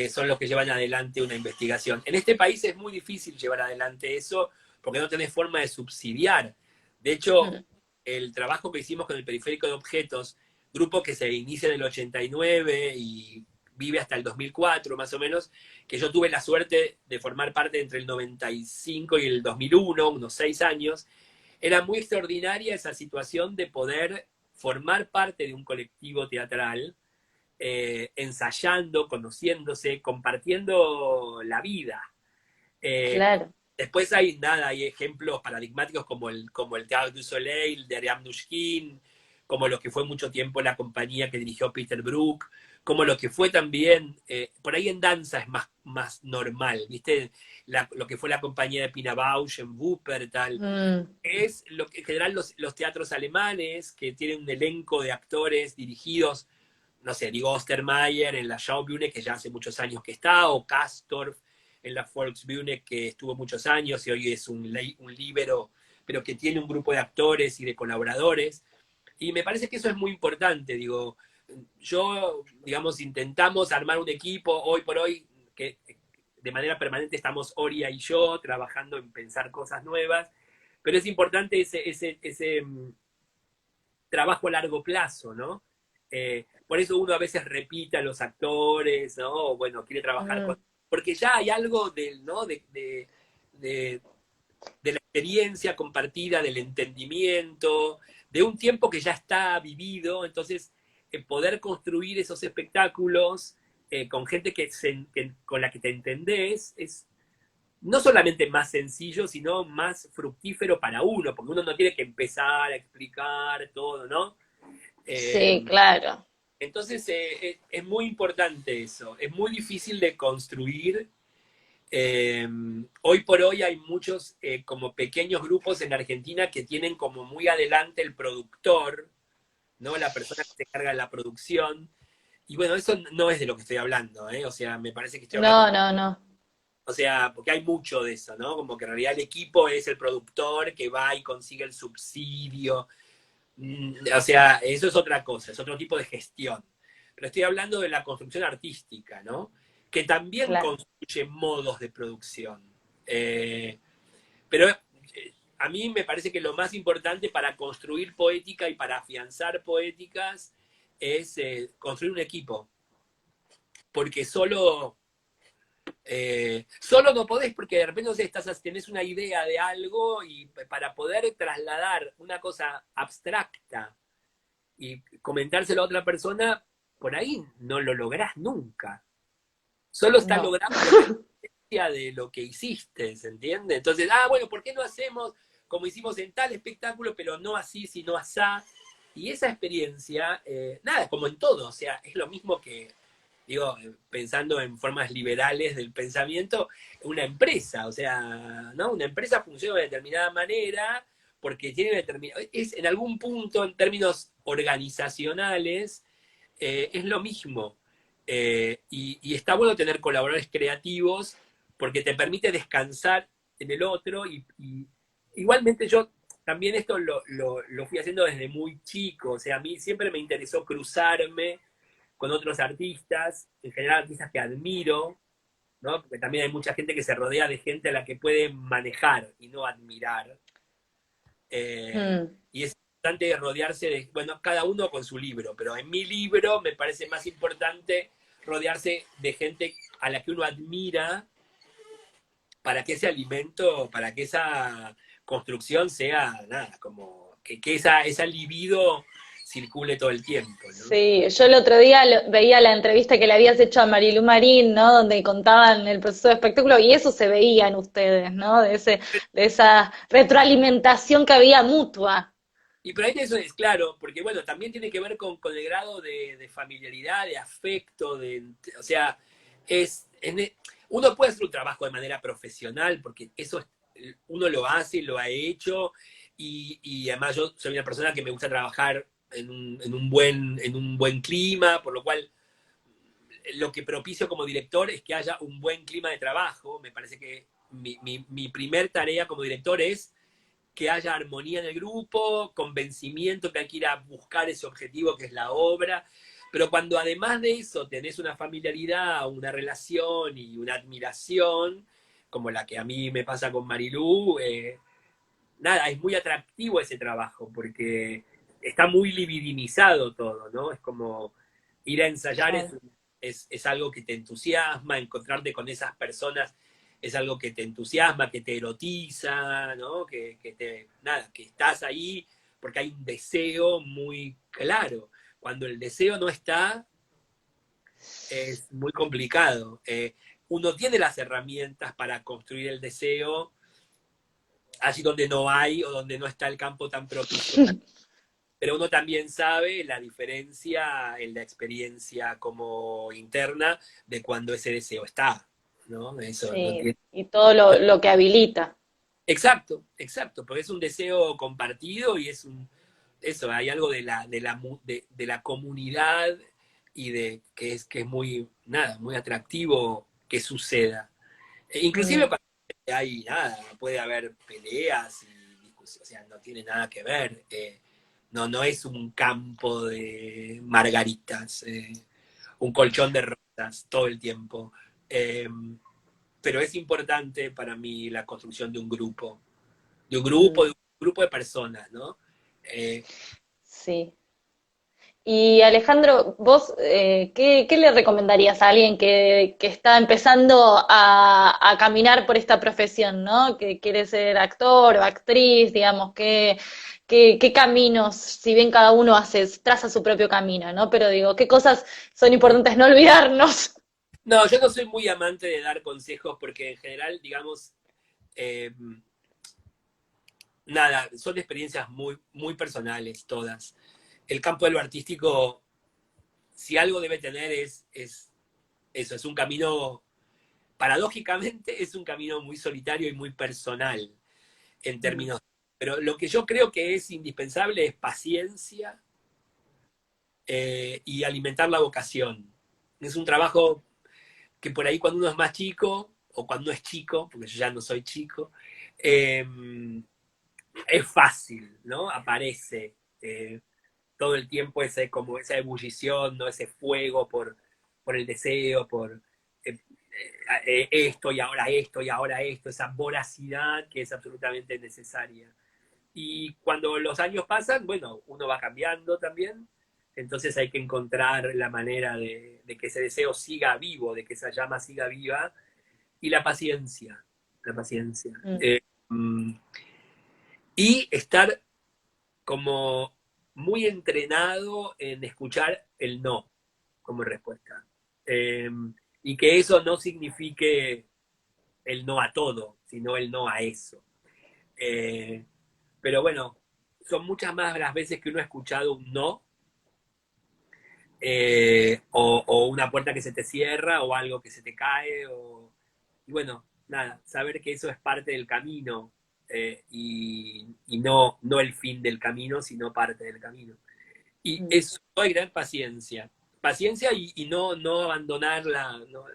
son los que llevan adelante una investigación. En este país es muy difícil llevar adelante eso porque no tenés forma de subsidiar. De hecho, Mm, el trabajo que hicimos con el Periférico de Objetos, grupo que se inicia en el 89 y vive hasta el 2004 más o menos, que yo tuve la suerte de formar parte entre el 95 y el 2001, unos 6 años, era muy extraordinaria esa situación de poder formar parte de un colectivo teatral, ensayando, conociéndose, compartiendo la vida. Eh, claro. Después hay nada, hay ejemplos paradigmáticos como el Théâtre du Soleil de Ariane Mnouchkine, como lo que fue mucho tiempo la compañía que dirigió Peter Brook, como lo que fue también, por ahí en danza es más normal, ¿viste? Lo que fue la compañía de Pina Bausch en Wuppertal, Mm, es lo que en general los teatros alemanes, que tienen un elenco de actores dirigidos, no sé, digo Ostermayer en la Schaubühne, que ya hace muchos años que está, o Castorf en la Volksbühne, que estuvo muchos años y hoy es un líbero, pero que tiene un grupo de actores y de colaboradores. Y me parece que eso es muy importante, digo, yo, digamos, intentamos armar un equipo hoy por hoy que de manera permanente estamos Oria y yo trabajando en pensar cosas nuevas, pero es importante ese trabajo a largo plazo, ¿no? Por eso uno a veces repite a los actores, ¿no? O bueno, quiere trabajar mm, con... Porque ya hay algo del, ¿no? De, de la experiencia compartida, del entendimiento, de un tiempo que ya está vivido, entonces poder construir esos espectáculos con gente con la que te entendés es no solamente más sencillo, sino más fructífero para uno, porque uno no tiene que empezar a explicar todo, ¿no? Eh, sí, claro. entonces es muy importante eso, es muy difícil de construir. Hoy por hoy hay muchos como pequeños grupos en Argentina que tienen como muy adelante el productor, ¿no? La persona que se encarga de la producción, Y bueno, eso no es de lo que estoy hablando, ¿eh? O sea, me parece que estoy hablando, No, no, no. o sea, porque hay mucho de eso, ¿no? Como que en realidad el equipo es el productor que va y consigue el subsidio. O sea, eso es otra cosa, es otro tipo de gestión. Pero estoy hablando de la construcción artística, ¿no? Que también Claro. construye modos de producción. Eh, pero a mí me parece que lo más importante para construir poética y para afianzar poéticas es construir un equipo. Porque solo no podés porque de repente no sé, tenés una idea de algo y para poder trasladar una cosa abstracta y comentárselo a otra persona, por ahí no lo lográs nunca. Solo está No. logrando la esencia de lo que hiciste, ¿se entiende? Entonces, bueno, ¿por qué no hacemos como hicimos en tal espectáculo, pero no así, sino asá? Y esa experiencia, nada, como en todo, o sea, es lo mismo que, digo, pensando en formas liberales del pensamiento, una empresa, o sea, ¿no? Una empresa funciona de determinada manera porque tiene determinado, es en algún punto en términos organizacionales, es lo mismo. Y está bueno tener colaboradores creativos porque te permite descansar en el otro y igualmente yo también esto lo fui haciendo desde muy chico, o sea, a mí siempre me interesó cruzarme con otros artistas, en general artistas que admiro, ¿no? Porque también hay mucha gente que se rodea de gente a la que puede manejar y no admirar. Mm. Y es importante rodearse de, bueno, cada uno con su libro, pero en mi libro me parece más importante rodearse de gente a la que uno admira para que ese alimento, para que esa construcción sea, nada, como que esa libido circule todo el tiempo, ¿no? Sí, yo el otro día veía la entrevista que le habías hecho a Marilu Marín, ¿no? Donde contaban el proceso de espectáculo y eso se veía en ustedes, ¿no? De esa retroalimentación que había mutua. Y por ahí eso es claro, porque bueno, también tiene que ver con el grado de familiaridad, de afecto, o sea, uno puede hacer un trabajo de manera profesional, porque uno lo hace, lo ha hecho, y además yo soy una persona que me gusta trabajar en un buen clima, por lo cual lo que propicio como director es que haya un buen clima de trabajo. Me parece que mi primer tarea como director es que haya armonía en el grupo, convencimiento que hay que ir a buscar ese objetivo que es la obra, pero cuando además de eso tenés una familiaridad, una relación y una admiración, como la que a mí me pasa con Marilú, nada, es muy atractivo ese trabajo, porque está muy libidinizado todo, ¿no? Es como ir a ensayar Claro. es algo que te entusiasma, encontrarte con esas personas es algo que te entusiasma, que te erotiza, ¿no? Nada, que estás ahí porque hay un deseo muy claro. Cuando el deseo no está, es muy complicado. Uno tiene las herramientas para construir el deseo allí donde no hay o donde no está el campo tan propicio, pero uno también sabe la diferencia en la experiencia como interna de cuando ese deseo está, ¿no? Eso no Sí, tiene. y todo lo que habilita. Exacto, exacto, porque es un deseo compartido y eso, hay algo de la comunidad y que es muy, nada, muy atractivo que suceda. Inclusive Mm. cuando hay nada, puede haber peleas y discusiones, o sea, no tiene nada que ver. No es un campo de margaritas, un colchón de rosas todo el tiempo. Eh, pero es importante para mí la construcción Mm. de un grupo de personas, ¿no? Eh, Sí. Y Alejandro, vos, ¿qué le recomendarías a alguien que está empezando a caminar por esta profesión, ¿no? Que quiere ser actor o actriz, digamos, qué caminos, si bien cada uno traza su propio camino, ¿no? Pero digo, ¿qué cosas son importantes no olvidarnos? no, yo no soy muy amante de dar consejos porque en general, digamos, eh, nada, son experiencias muy, muy personales todas. El campo de lo artístico, si algo debe tener es eso, es un camino, paradójicamente, es un camino muy solitario y muy personal en Mm. términos. Pero lo que yo creo que es indispensable es paciencia, y alimentar la vocación. Es un trabajo que por ahí cuando uno es más chico, o cuando es chico, porque yo ya no soy chico, eh, es fácil, ¿no? Aparece todo el tiempo como esa ebullición, ¿no? Ese fuego por el deseo, por esto y ahora esto y ahora esto, esa voracidad que es absolutamente necesaria. Y cuando los años pasan, bueno, uno va cambiando también, entonces hay que encontrar la manera de que ese deseo siga vivo, de que esa llama siga viva, y la paciencia. Mm. Mm, y estar como muy entrenado en escuchar el no como respuesta. Eh, y que eso no signifique el no a todo, sino el no a eso. Eh, pero bueno, son muchas más las veces que uno ha escuchado un no, o una puerta que se te cierra, o algo que se te cae, y bueno, nada, saber que eso es parte del camino, y no el fin del camino, sino parte del camino. Y Mm. eso hay gran paciencia. Paciencia y no abandonarla, no,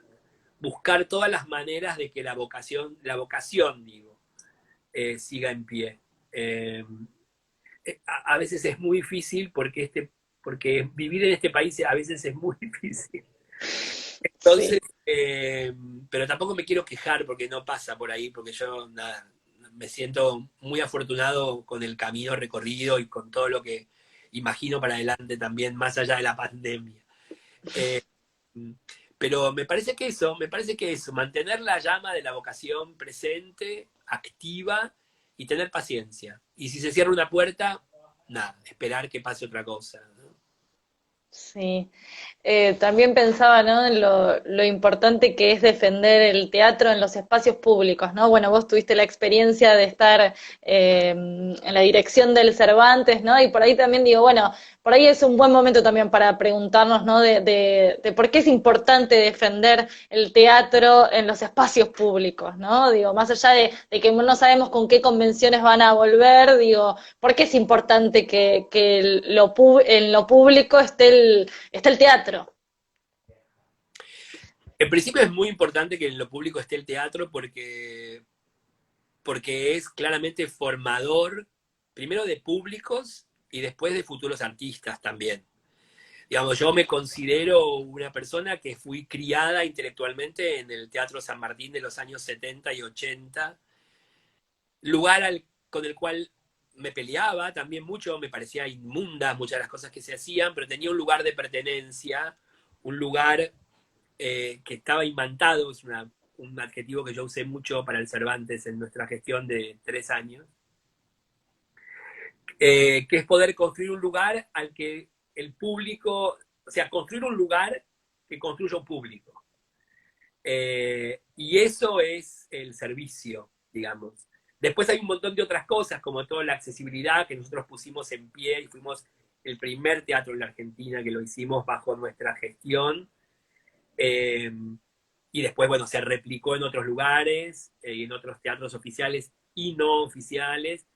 buscar todas las maneras de que la vocación digo, siga en pie. Eh, a veces es muy difícil porque vivir en este país a veces es muy difícil. Sí. Entonces, pero tampoco me quiero quejar porque no pasa por ahí, porque yo nada, me siento muy afortunado con el camino recorrido y con todo lo que imagino para adelante también, más allá de la pandemia. Eh, pero me parece que eso, mantener la llama de la vocación presente, activa y tener paciencia. Y si se cierra una puerta, nada, esperar que pase otra cosa, ¿no? Sí. También pensaba, ¿no? En lo importante que es defender el teatro en los espacios públicos, ¿no? Bueno, vos tuviste la experiencia de estar en la dirección del Cervantes, ¿no? Y por ahí también digo, bueno, por ahí es un buen momento también para preguntarnos, ¿no? De por qué es importante defender el teatro en los espacios públicos, ¿no? Digo, más allá de que no sabemos con qué convenciones van a volver, digo, ¿por qué es importante que en lo público esté el teatro? En principio es muy importante que en lo público esté el teatro porque es claramente formador, primero de públicos y después de futuros artistas también. Digamos, yo me considero una persona que fui criada intelectualmente en el Teatro San Martín de los años 70 y 80, lugar con el cual me peleaba también mucho, me parecía inmunda muchas de las cosas que se hacían, pero tenía un lugar de pertenencia, un lugar que estaba imantado, es un adjetivo que yo usé mucho para el Cervantes en nuestra gestión de 3 años, que es poder construir un lugar al que el público, o sea, construir un lugar que construya un público. Y eso es el servicio, digamos. Después hay un montón de otras cosas, como toda la accesibilidad que nosotros pusimos en pie y fuimos el primer teatro en la Argentina que lo hicimos bajo nuestra gestión. Eh, y después, bueno, se replicó en otros lugares, en otros teatros oficiales y no oficiales,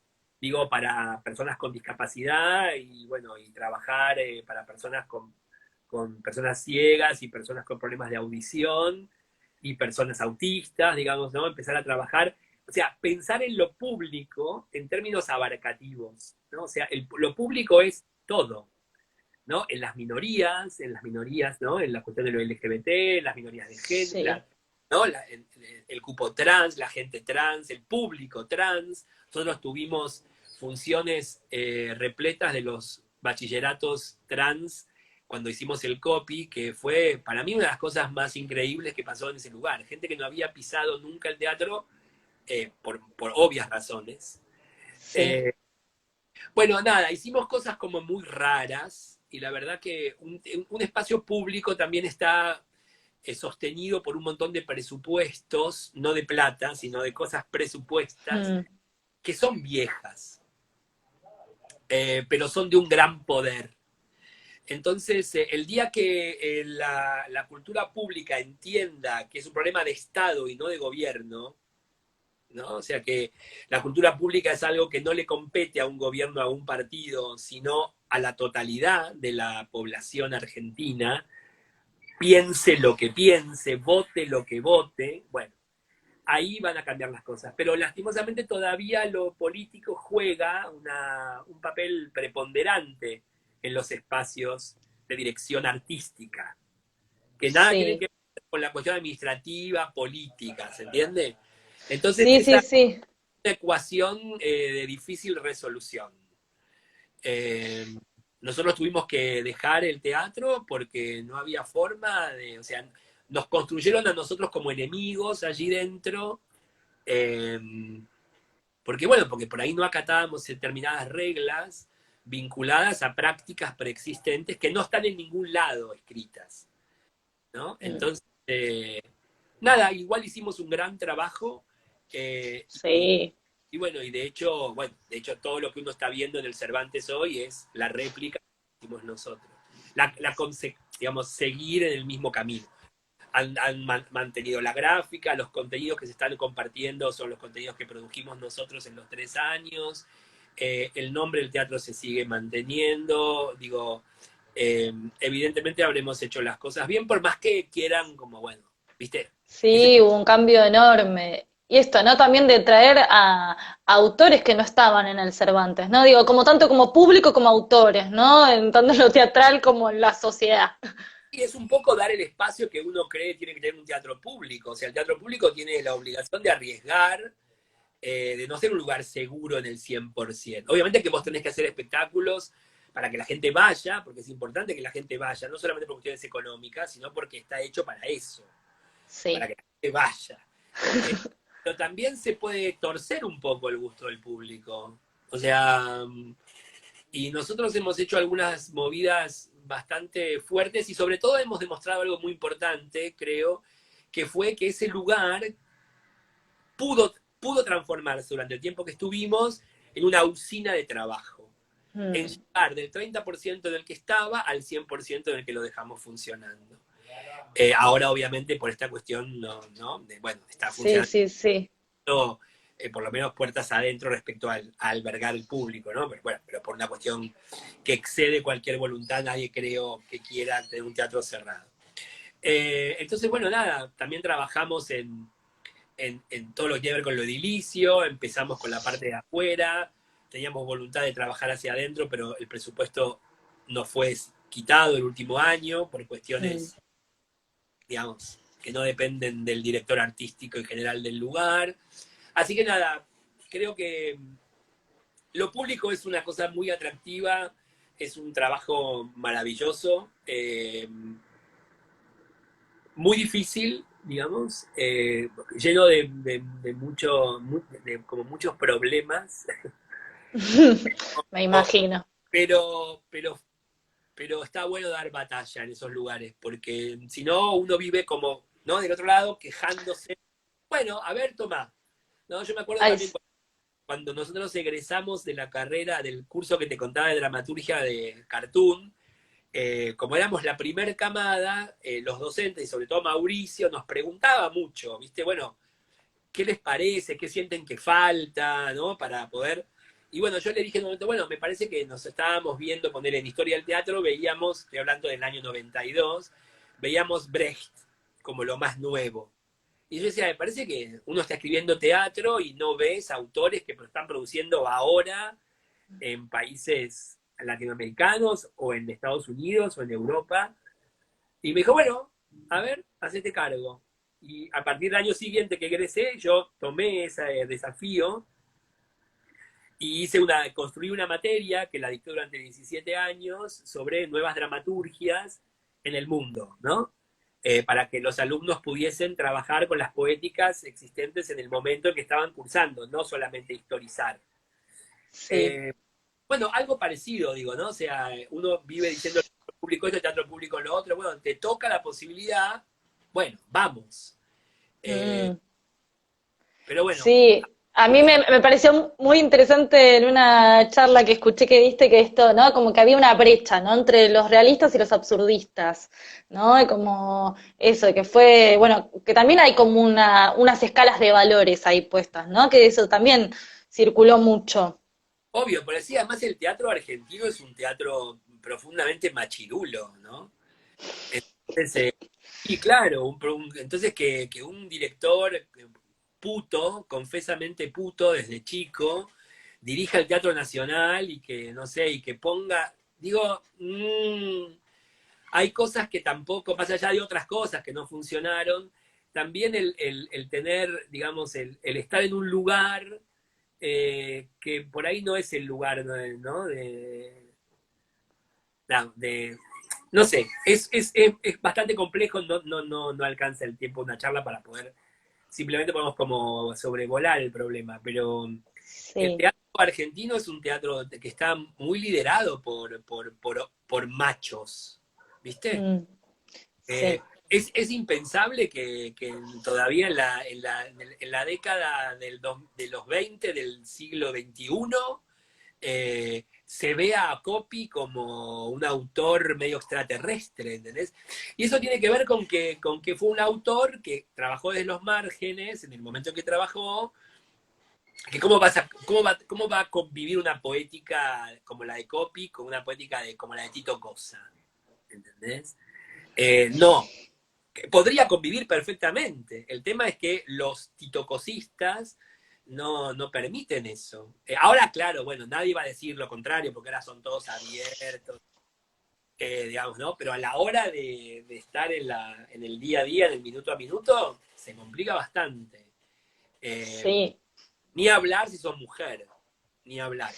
digo, para personas con discapacidad y, bueno, y trabajar para personas con personas ciegas y personas con problemas de audición y personas autistas, digamos, ¿no? Empezar a trabajar, o sea, pensar en lo público en términos abarcativos, ¿no? O sea, lo público es todo, ¿no? en las minorías, ¿no? En la cuestión de lo LGBT, las minorías de género, Sí. ¿no? El cupo trans, la gente trans, el público trans. Nosotros tuvimos funciones repletas de los bachilleratos trans cuando hicimos el copy, que fue para mí una de las cosas más increíbles que pasó en ese lugar. Gente que no había pisado nunca el teatro por obvias razones. Sí. Eh, bueno, nada, hicimos cosas como muy raras y la verdad que un espacio público también está sostenido por un montón de presupuestos, no de plata, sino de cosas presupuestas, Mm. que son viejas, pero son de un gran poder. Entonces, el día que la cultura pública entienda que es un problema de Estado y no de gobierno, ¿no? O sea que la cultura pública es algo que no le compete a un gobierno, a un partido, sino a la totalidad de la población argentina, piense lo que piense, vote lo que vote, bueno, ahí van a cambiar las cosas. Pero lastimosamente todavía lo político juega un papel preponderante en los espacios de dirección artística, que nada tienen Sí, que ver con la cuestión administrativa, política, ¿se entiende? Entonces, sí, esa sí, es sí. una ecuación de difícil resolución. Eh, Nosotros tuvimos que dejar el teatro porque no había forma de, o sea, nos construyeron a nosotros como enemigos allí dentro, eh, porque bueno, porque por ahí no acatábamos determinadas reglas vinculadas a prácticas preexistentes que no están en ningún lado escritas, ¿no? Mm, Entonces, nada, igual hicimos un gran trabajo y, sí. y bueno, y de hecho todo lo que uno está viendo en el Cervantes hoy es la réplica que hicimos nosotros. Digamos, seguir en el mismo camino. Han mantenido la gráfica, los contenidos que se están compartiendo son los contenidos que produjimos nosotros en los 3 años, el nombre del teatro se sigue manteniendo, digo, evidentemente habremos hecho las cosas bien, por más que quieran, como bueno, ¿viste? Ese, Sí, hubo un cambio enorme. Y esto, ¿no? También de traer a autores que no estaban en el Cervantes, ¿no? Digo, como tanto como público como autores, ¿no? En tanto en lo teatral como en la sociedad. y es un poco dar el espacio que uno cree tiene que tener un teatro público, o sea, el teatro público tiene la obligación de arriesgar, de no ser un lugar seguro en el 100%. Obviamente que vos tenés que hacer espectáculos para que la gente vaya, porque es importante que la gente vaya, no solamente por cuestiones económicas, sino porque está hecho para eso, para Sí. que la gente vaya. Eh, pero también se puede torcer un poco el gusto del público. O sea, y nosotros hemos hecho algunas movidas bastante fuertes y sobre todo hemos demostrado algo muy importante, creo, que fue que ese lugar pudo transformarse durante el tiempo que estuvimos en una usina de trabajo, en Mm. llegar del 30% del que estaba al 100% del que lo dejamos funcionando. Ahora, obviamente, por esta cuestión, no bueno, está Sí, funcionando, sí, sí. por lo menos puertas adentro respecto a albergar el público, ¿no? Pero bueno, pero por una cuestión que excede cualquier voluntad, nadie creo que quiera tener un teatro cerrado. Entonces, bueno, nada, también trabajamos en todo lo que tiene que ver con lo edilicio, empezamos con la parte de afuera, teníamos voluntad de trabajar hacia adentro, pero el presupuesto nos fue quitado el último año por Mm. cuestiones, digamos, que no dependen del director artístico en general del lugar. Así que nada, creo que lo público es una cosa muy atractiva, es un trabajo maravilloso, muy difícil, digamos, lleno como muchos problemas, Me imagino. pero, pero, pero está bueno dar batalla en esos lugares, porque si no, uno vive como, ¿no? Del otro lado, quejándose. Bueno, a ver, toma. No, yo me acuerdo Ay, también cuando nosotros egresamos de la carrera, del curso que te contaba de dramaturgia de Cartoon, como éramos la primer camada, los docentes y sobre todo Mauricio nos preguntaba mucho, ¿viste? Bueno, ¿qué les parece? ¿Qué sienten que falta? ¿No? Para poder... Y bueno, yo le dije en un momento, bueno, me parece que nos estábamos viendo, poner en Historia del Teatro, veíamos, estoy hablando del año 92, veíamos Brecht como lo más nuevo. Y yo decía, me parece que uno está escribiendo teatro y no ves autores que están produciendo ahora en países latinoamericanos o en Estados Unidos o en Europa. Y me dijo, bueno, a ver, hacete cargo. Y a partir del año siguiente que egresé, yo tomé ese desafío y construí una materia que la dicté durante 17 años sobre nuevas dramaturgias en el mundo, ¿no? Para que los alumnos pudiesen trabajar con las poéticas existentes en el momento en que estaban cursando, no solamente historizar. sí. Eh, bueno, algo parecido, digo, ¿no? O sea, uno vive diciendo teatro público esto, teatro público lo otro, bueno, te toca la posibilidad, bueno, vamos. Eh, Mm. pero bueno, Sí, a mí me pareció muy interesante en una charla que escuché que diste que esto, ¿no? Como que había una brecha, ¿no? Entre los realistas y los absurdistas, ¿no? Y como eso, que fue, bueno, que también hay como unas escalas de valores ahí puestas, ¿no? Que eso también circuló mucho. obvio, pero sí, además el teatro argentino es un teatro profundamente machirulo, ¿no? Entonces, y claro, entonces que un director puto, confesamente puto desde chico, dirija el Teatro Nacional y que, no sé, y que ponga, digo, hay cosas que tampoco, más allá de otras cosas que no funcionaron, también el tener, digamos, el estar en un lugar que por ahí no es el lugar, ¿no? De no sé, es bastante complejo, no alcanza el tiempo de una charla para poder, simplemente podemos como sobrevolar el problema, pero el Sí, teatro argentino es un teatro que está muy liderado por machos, ¿viste? mm, Eh, sí. es impensable que todavía en la década de los 20 del siglo XXI se vea a Copy como un autor medio extraterrestre, ¿entendés? Y eso tiene que ver con que fue un autor que trabajó desde los márgenes, en el momento en que trabajó, que cómo va a convivir una poética como la de Copy con una poética como la de Tito Cosa, ¿entendés? No, podría convivir perfectamente. El tema es que los titocosistas no permiten eso. Ahora, claro, bueno, nadie va a decir lo contrario, porque ahora son todos abiertos, digamos, ¿no? Pero a la hora de estar en el día a día, en el minuto a minuto, se complica bastante. Eh, Sí. Ni hablar si son mujeres, ni hablar,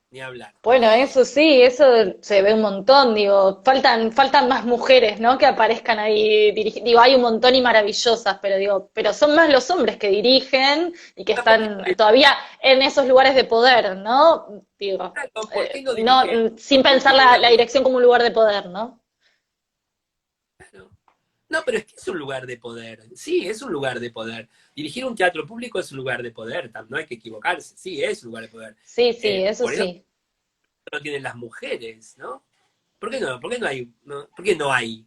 ni hablar. Bueno, eso sí, eso se ve un montón, digo, faltan más mujeres, ¿no? Que aparezcan ahí, digo, hay un montón y maravillosas, pero digo, pero son más los hombres que dirigen y que están todavía en esos lugares de poder, ¿no? Digo, ¿Por qué no no, dirige sin un pensar tipo de la dirección como un lugar de poder, ¿no? teatro? No, pero es que es un lugar de poder. Sí, es un lugar de poder. Dirigir un teatro público es un lugar de poder. No hay que equivocarse. Sí, es un lugar de poder. Sí, sí, eso Por eso sí. no tienen las mujeres, ¿no? ¿Por qué no? ¿Por qué no hay? ¿Por qué no hay?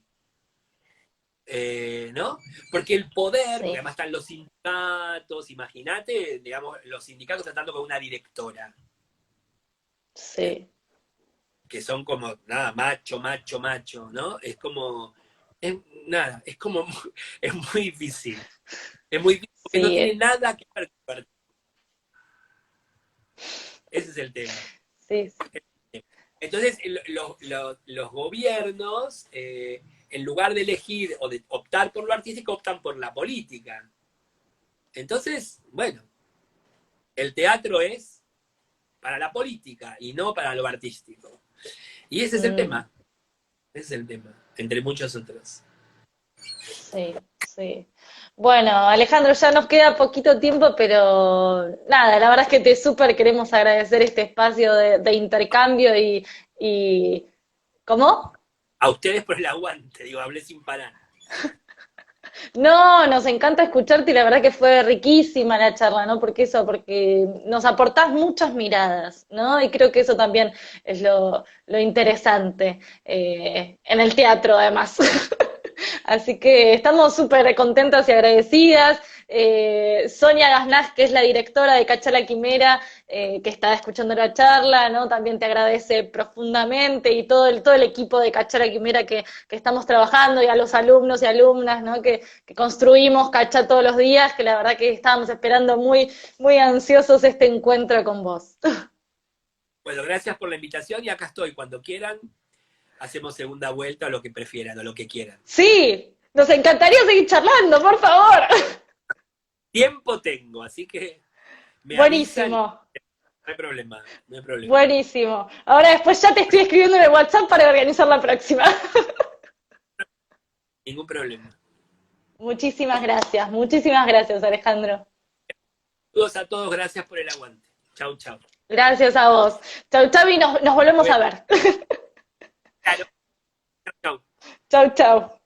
¿No? Porque el poder, porque Sí, además están los sindicatos, imagínate, digamos, los sindicatos tratando con una directora, sí, que son como, nada, macho, macho, macho, ¿no? Es como, es, nada, es como, es muy difícil. Es muy difícil porque no sí, tiene nada que ver con. Ese es el tema. sí, Entonces, los gobiernos, en lugar de elegir o de optar por lo artístico, optan por la política. Entonces, bueno, el teatro es para la política y no para lo artístico. Y ese es el mm, tema. Ese es el tema, entre muchos otros. sí, sí. Bueno, Alejandro, ya nos queda poquito tiempo, pero nada, la verdad es que te súper queremos agradecer este espacio de intercambio y ¿cómo? A ustedes por el aguante, digo, hablé sin parar. No, nos encanta escucharte y la verdad que fue riquísima la charla, ¿no? Porque eso, porque nos aportás muchas miradas, ¿no? Y creo que eso también es lo interesante en el teatro, además. Así que estamos súper contentas y agradecidas. Sonia Gaznaz, que es la directora de Cachala Quimera, que está escuchando la charla, ¿no? También te agradece profundamente y todo el equipo de Cachala Quimera que estamos trabajando y a los alumnos y alumnas, ¿no? Que construimos Cachá todos los días, que la verdad que estábamos esperando muy ansiosos este encuentro con vos. Bueno, gracias por la invitación y acá estoy. Cuando quieran, hacemos segunda vuelta o lo que prefieran o lo que quieran. Sí, nos encantaría seguir charlando, por favor. Tiempo tengo, así que me avisan y Buenísimo. no hay problema, no hay problema. Buenísimo. Ahora después ya te estoy escribiendo en el WhatsApp para organizar la próxima. Ningún problema. Muchísimas gracias, Alejandro. Saludos a todos, gracias por el aguante. Chau, chau. Gracias a vos. Chau, chau y nos volvemos a Bueno, ver. claro, chau, chau. Chau, chau.